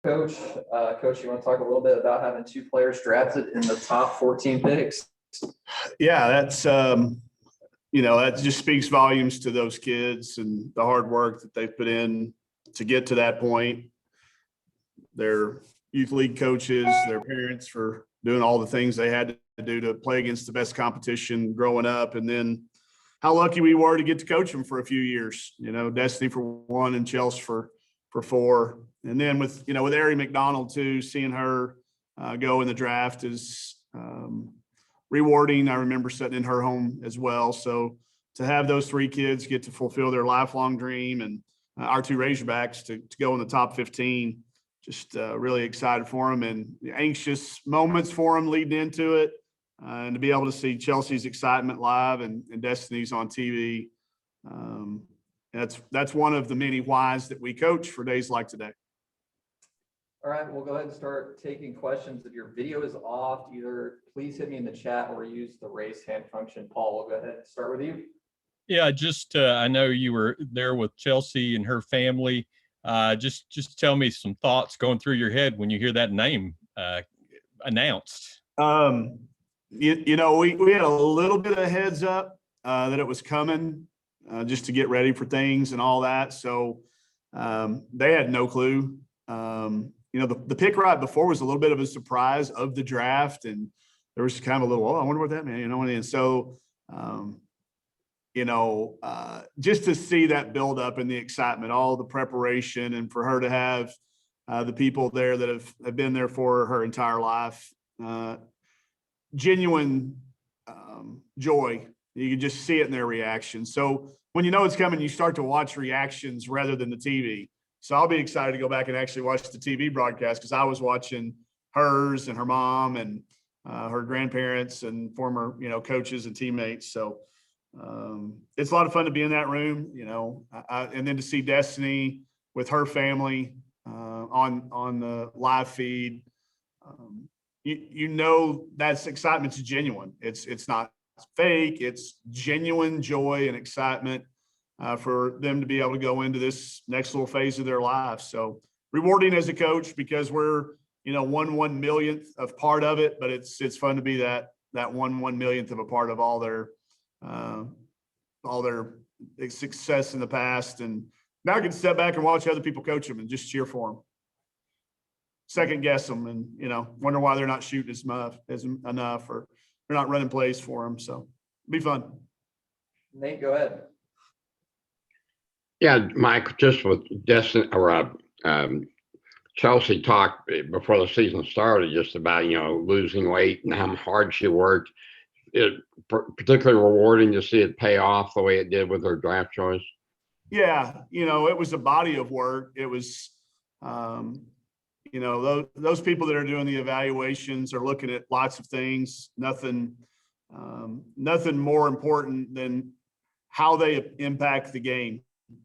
Coach. Coach, you want to talk a little bit about having two players drafted in the top 14 picks? Yeah, that just speaks volumes to those kids and the hard work that they've put in to get to that point. Their youth league coaches, their parents for doing all the things they had to do to play against the best competition growing up. And then how lucky we were to get to coach them for a few years, Destiny for one and Chelsea for four. And then with Ari McDonald too, seeing her go in the draft is rewarding. I remember sitting in her home as well. So to have those three kids get to fulfill their lifelong dream and our two Razorbacks to go in the top 15, just really excited for them and anxious moments for them leading into it. And to be able to see Chelsea's excitement live and Destiny's on TV. That's one of the many whys that we coach for days like today. All right, we'll go ahead and start taking questions. If your video is off, either please hit me in the chat or use the raise hand function. Paul, we'll go ahead and start with you. Yeah, I know you were there with Chelsea and her family. Just tell me some thoughts going through your head when you hear that name announced. We had a little bit of heads up that it was coming just to get ready for things and all that. So they had no clue. The pick right before was a little bit of a surprise of the draft. And there was kind of a little, I wonder what that meant, and so, just to see that build up and the excitement, all the preparation, and for her to have the people there that have been there for her entire life, genuine joy. You can just see it in their reaction. So when you know it's coming, you start to watch reactions rather than the TV. So I'll be excited to go back and actually watch the TV broadcast because I was watching hers and her mom and her grandparents and former, coaches and teammates. So it's a lot of fun to be in that room, and then to see Destiny with her family on the live feed. That's excitement's genuine. It's not fake. It's genuine joy and excitement for them to be able to go into this next little phase of their lives. So rewarding as a coach because we're 1/1,000,000th of part of it, but it's fun to be that 1/1,000,000th of a part of all their success in the past. And now I can step back and watch other people coach them and just cheer for them. Second guess them and, wonder why they're not shooting as enough or they're not running plays for them. So it'll be fun. Nate, go ahead. Yeah, Mike, just with Destiny or Chelsea talked before the season started just about, losing weight and how hard she worked. It particularly rewarding to see it pay off the way it did with her draft choice. Yeah, it was a body of work. It was, those people that are doing the evaluations are looking at lots of things. Nothing more important than how they impact the game.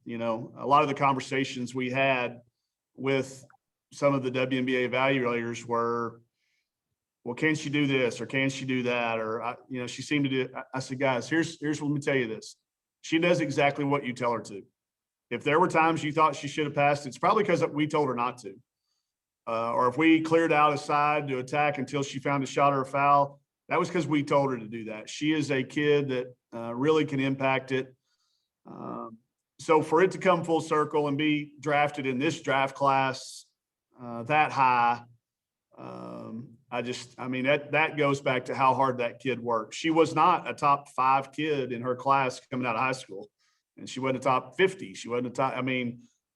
A lot of the conversations we had with some of the WNBA evaluators were, well, can she do this or can she do that? Or, she seemed to do, I said, guys, here's let me tell you this. She does exactly what you tell her to. If there were times you thought she should have passed, it's probably because we told her not to. Or if we cleared out a side to attack until she found a shot or a foul, that was because we told her to do that. She is a kid that really can impact it. So for it to come full circle and be drafted in this draft class that high, that goes back to how hard that kid worked. She was not a top 5 kid in her class coming out of high school, and she wasn't a top 50. She wasn't a top.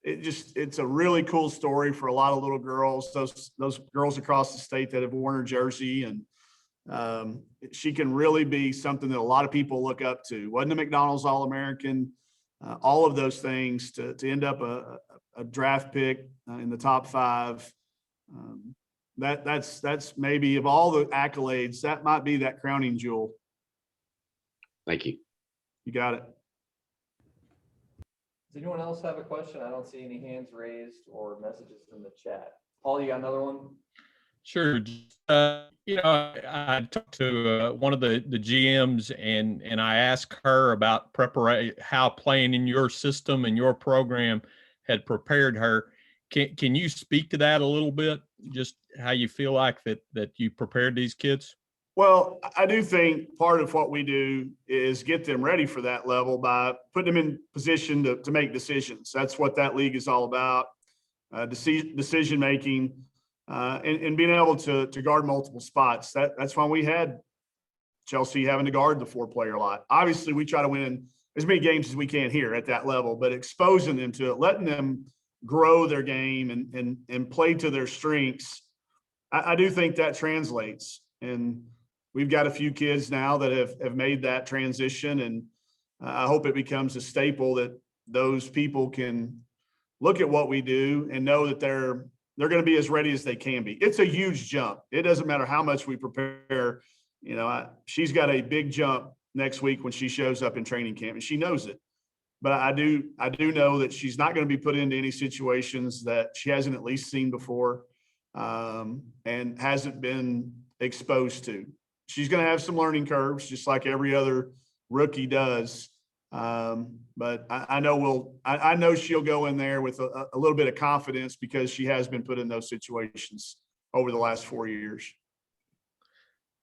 It's a really cool story for a lot of little girls. Those girls across the state that have worn her jersey, and she can really be something that a lot of people look up to. Wasn't a McDonald's All-American. All of those things to end up a draft pick in the top 5. That's maybe of all the accolades, that might be that crowning jewel. Thank you. You got it. Does anyone else have a question? I don't see any hands raised or messages in the chat. Paul, you got another one? Sure. I talked to one of the GMs and I asked her about preparation, how playing in your system and your program had prepared her. Can you speak to that a little bit? Just how you feel like that you prepared these kids? Well, I do think part of what we do is get them ready for that level by putting them in position to make decisions. That's what that league is all about. Decision making, and being able to guard multiple spots. That's why we had Chelsea having to guard the 4-player lot. Obviously, we try to win as many games as we can here at that level, but exposing them to it, letting them grow their game and play to their strengths. I do think that translates. And we've got a few kids now that have made that transition, and I hope it becomes a staple that those people can look at what we do and know that they're going to be as ready as they can be. It's a huge jump. It doesn't matter how much we prepare. She's got a big jump next week when she shows up in training camp, and she knows it. But I do know that she's not going to be put into any situations that she hasn't at least seen before, and hasn't been exposed to. She's going to have some learning curves, just like every other rookie does. But I know she'll go in there with a little bit of confidence because she has been put in those situations over the last 4 years.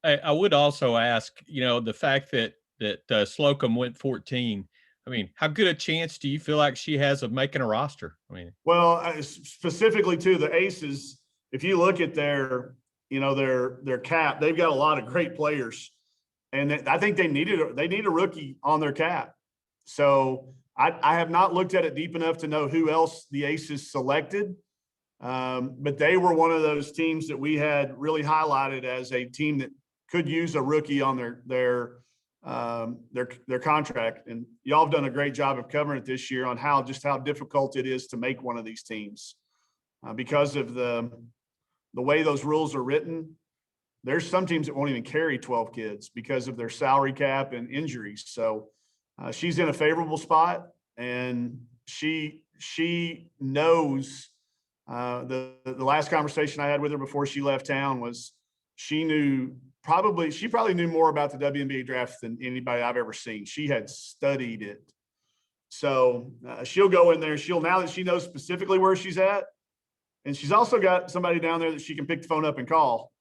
I would also ask, the fact that Slocum went 14. I mean, how good a chance do you feel like she has of making a roster? I mean, well, specifically to the Aces, if you look at their cap, they've got a lot of great players, and I think they need a rookie on their cap. So I have not looked at it deep enough to know who else the Aces selected, but they were one of those teams that we had really highlighted as a team that could use a rookie on their contract. And y'all have done a great job of covering it this year on how difficult it is to make one of these teams, because of the way those rules are written. There's some teams that won't even carry 12 kids because of their salary cap and injuries. So she's in a favorable spot, and she knows. The last conversation I had with her before she left town was she probably knew more about the WNBA draft than anybody I've ever seen. She had studied it. So she'll go in there. Now that she knows specifically where she's at, and she's also got somebody down there that she can pick the phone up and call.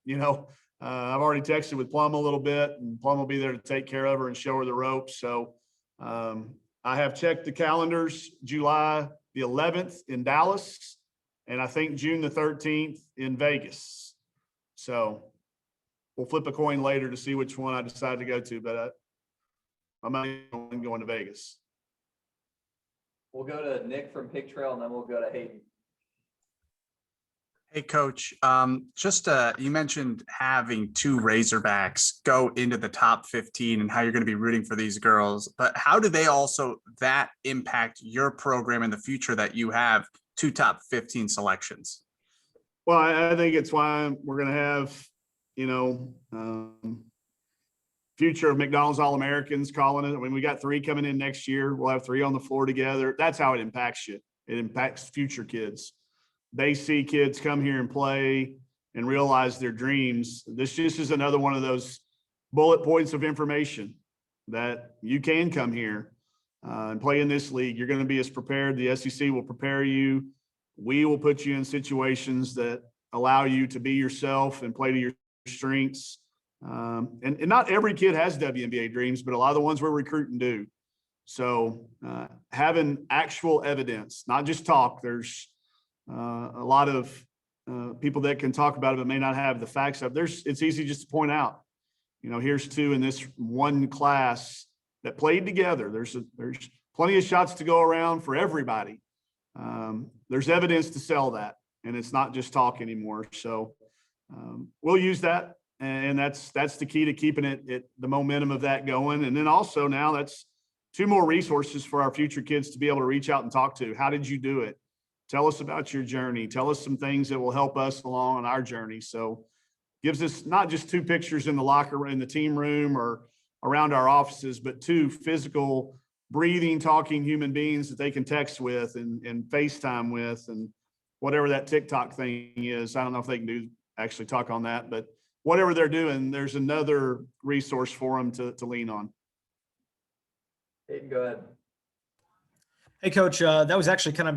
I've already texted with Plum a little bit, and Plum will be there to take care of her and show her the ropes. So I have checked the calendars, July the 11th in Dallas, and I think June the 13th in Vegas. So we'll flip a coin later to see which one I decide to go to, but I'm going to Vegas. We'll go to Nick from Pig Trail, and then we'll go to Hayden. Hey, Coach. You mentioned having 2 Razorbacks go into the top 15 and how you're going to be rooting for these girls. But how do they that impact your program in the future that you have 2 top 15 selections? Well, I think it's why we're going to have, future of McDonald's All-Americans calling it. I mean, we got 3 coming in next year. We'll have 3 on the floor together. That's how it impacts you. It impacts future kids. They see kids come here and play and realize their dreams. This just is another one of those bullet points of information that you can come here and play in this league. You're going to be as prepared. The SEC will prepare you. We will put you in situations that allow you to be yourself and play to your strengths. And not every kid has WNBA dreams, but a lot of the ones we're recruiting do. So having actual evidence, not just talk. There's a lot of people that can talk about it but may not have the facts up. It's easy just to point out, here's 2 in this one class that played together. There's plenty of shots to go around for everybody. There's evidence to sell that, and it's not just talk anymore. So we'll use that, and that's the key to keeping it the momentum of that going. And then also now that's 2 more resources for our future kids to be able to reach out and talk to. How did you do it? Tell us about your journey. Tell us some things that will help us along on our journey. So gives us not just 2 pictures in the locker room, in the team room or around our offices, but 2 physical, breathing, talking human beings that they can text with and FaceTime with, and whatever that TikTok thing is. I don't know if they can actually talk on that, but whatever they're doing, there's another resource for them to lean on. Hayden, go ahead. Hey, Coach, that was actually kind of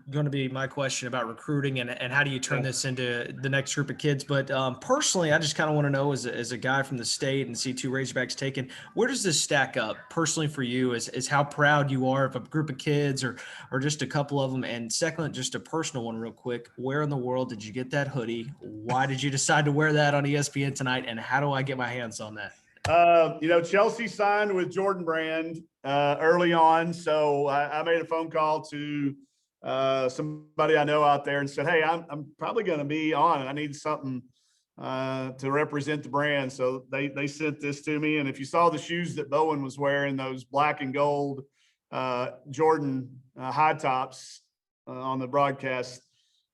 going to be my question about recruiting and how do you turn this into the next group of kids. But personally, I just kind of want to know as a guy from the state and see two Razorbacks taken, where does this stack up personally for you is how proud you are of a group of kids or just a couple of them? And second, just a personal one real quick. Where in the world did you get that hoodie? Why did you decide to wear that on ESPN tonight? And how do I get my hands on that? Chelsea signed with Jordan Brand early on. So I made a phone call to somebody I know out there and said, hey, I'm probably going to be on. I need something to represent the brand. So they sent this to me. And if you saw the shoes that Bowen was wearing, those black and gold Jordan high tops on the broadcast,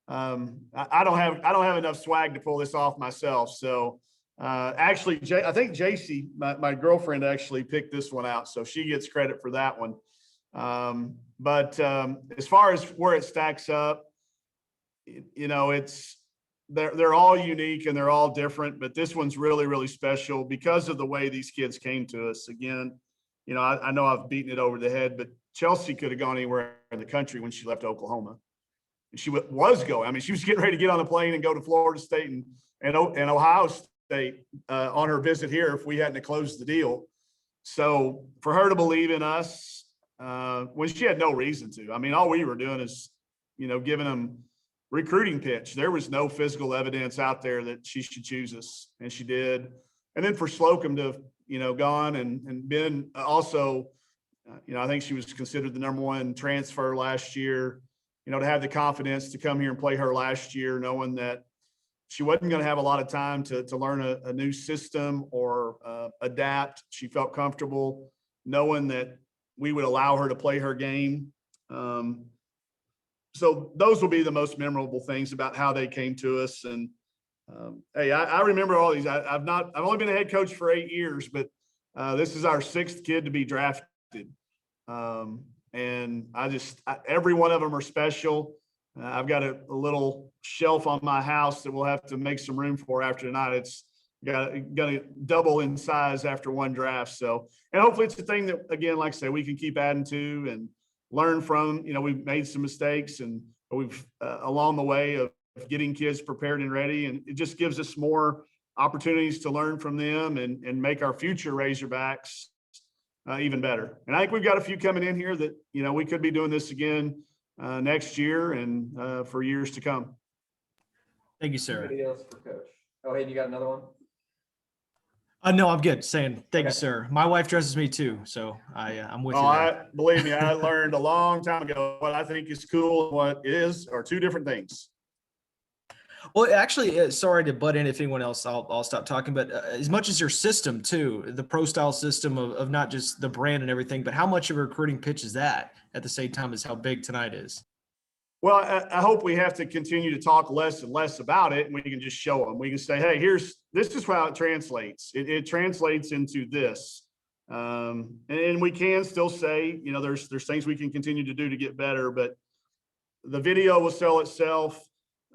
I don't have enough swag to pull this off myself. So actually, I think JC, my girlfriend, actually picked this one out, so she gets credit for that one. But as far as where it stacks up, it's they're all unique and they're all different. But this one's really, really special because of the way these kids came to us. Again, I know I've beaten it over the head, but Chelsea could have gone anywhere in the country when she left Oklahoma. She was going. I mean, she was getting ready to get on the plane and go to Florida State and Ohio State on her visit here if we hadn't closed the deal. So for her to believe in us when she had no reason to. I mean, all we were doing is, giving them recruiting pitch. There was no physical evidence out there that she should choose us, and she did. And then for Slocum to, gone and been also, I think she was considered the #1 transfer last year, to have the confidence to come here and play her last year, knowing that she wasn't going to have a lot of time to learn a new system or adapt. She felt comfortable knowing that we would allow her to play her game. So those will be the most memorable things about how they came to us. And hey, I remember all these. I've only been a head coach for 8 years, but this is our 6th kid to be drafted. And every one of them are special. I've got a little shelf on my house that we'll have to make some room for after tonight. It's got to double in size after one draft. So, and hopefully it's a thing that, again, like I say, we can keep adding to and learn from. We've made some mistakes and we've along the way of getting kids prepared and ready. And it just gives us more opportunities to learn from them and make our future Razorbacks even better. And I think we've got a few coming in here that, we could be doing this again next year and for years to come. Thank you, sir. Videos for Coach. Oh, hey, you got another one? No, I'm good. Saying thank you, Okay. sir. My wife dresses me too, so I'm with you there. Believe me, I learned a long time ago what I think is cool and what is are two different things. Well, actually, sorry to butt in. If anyone else, I'll stop talking. But as much as your system too, the pro style system of not just the brand and everything, but how much of a recruiting pitch is that at the same time as how big tonight is? Well, I hope we have to continue to talk less and less about it, and we can just show them. We can say, hey, this is how it translates. It translates into this. And we can still say, there's things we can continue to do to get better, but the video will sell itself.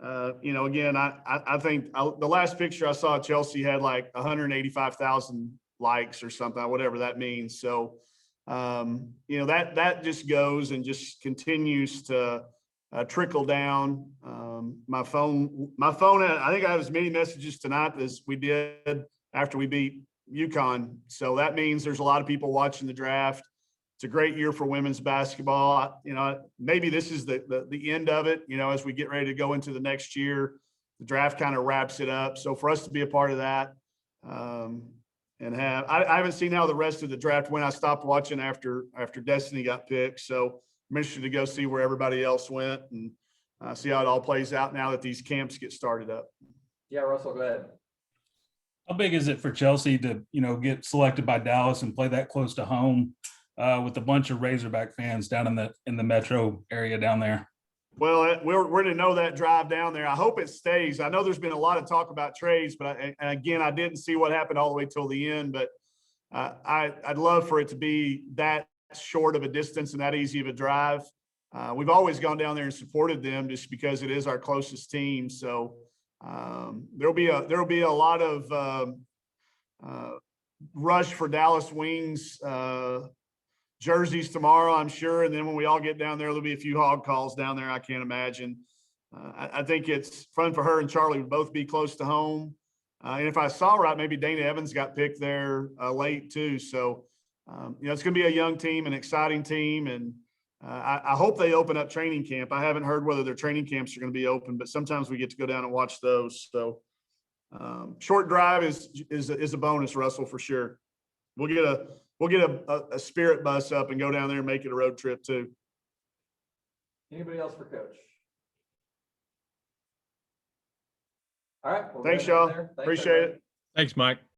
Again, I think the last picture I saw, Chelsea had like 185,000 likes or something, whatever that means. So, that just goes and just continues to trickle down. My phone, I think I have as many messages tonight as we did after we beat UConn. So that means there's a lot of people watching the draft. It's a great year for women's basketball. Maybe this is the end of it, as we get ready to go into the next year. The draft kind of wraps it up. So for us to be a part of that, and I haven't seen how the rest of the draft went. I stopped watching after Destiny got picked. So I'm interested to go see where everybody else went and see how it all plays out now that these camps get started up. Yeah, Russell, go ahead. How big is it for Chelsea to, get selected by Dallas and play that close to home with a bunch of Razorback fans down in the metro area down there? Well, we're going to know that drive down there. I hope it stays. I know there's been a lot of talk about trades, but I didn't see what happened all the way till the end. But I'd love for it to be that short of a distance and that easy of a drive. We've always gone down there and supported them just because it is our closest team. So there'll be a lot of rush for Dallas Wings jerseys tomorrow, I'm sure. And then when we all get down there, there'll be a few hog calls down there. I can't imagine. I think it's fun for her and Charlie to both be close to home. And if I saw right, maybe Dana Evans got picked there late too. So, it's going to be a young team, an exciting team. And I hope they open up training camp. I haven't heard whether their training camps are going to be open, but sometimes we get to go down and watch those. So short drive is a bonus, Russell, for sure. We'll get a spirit bus up and go down there and make it a road trip too. Anybody else for Coach? All right. Thanks, y'all. Appreciate it. Thanks, Mike.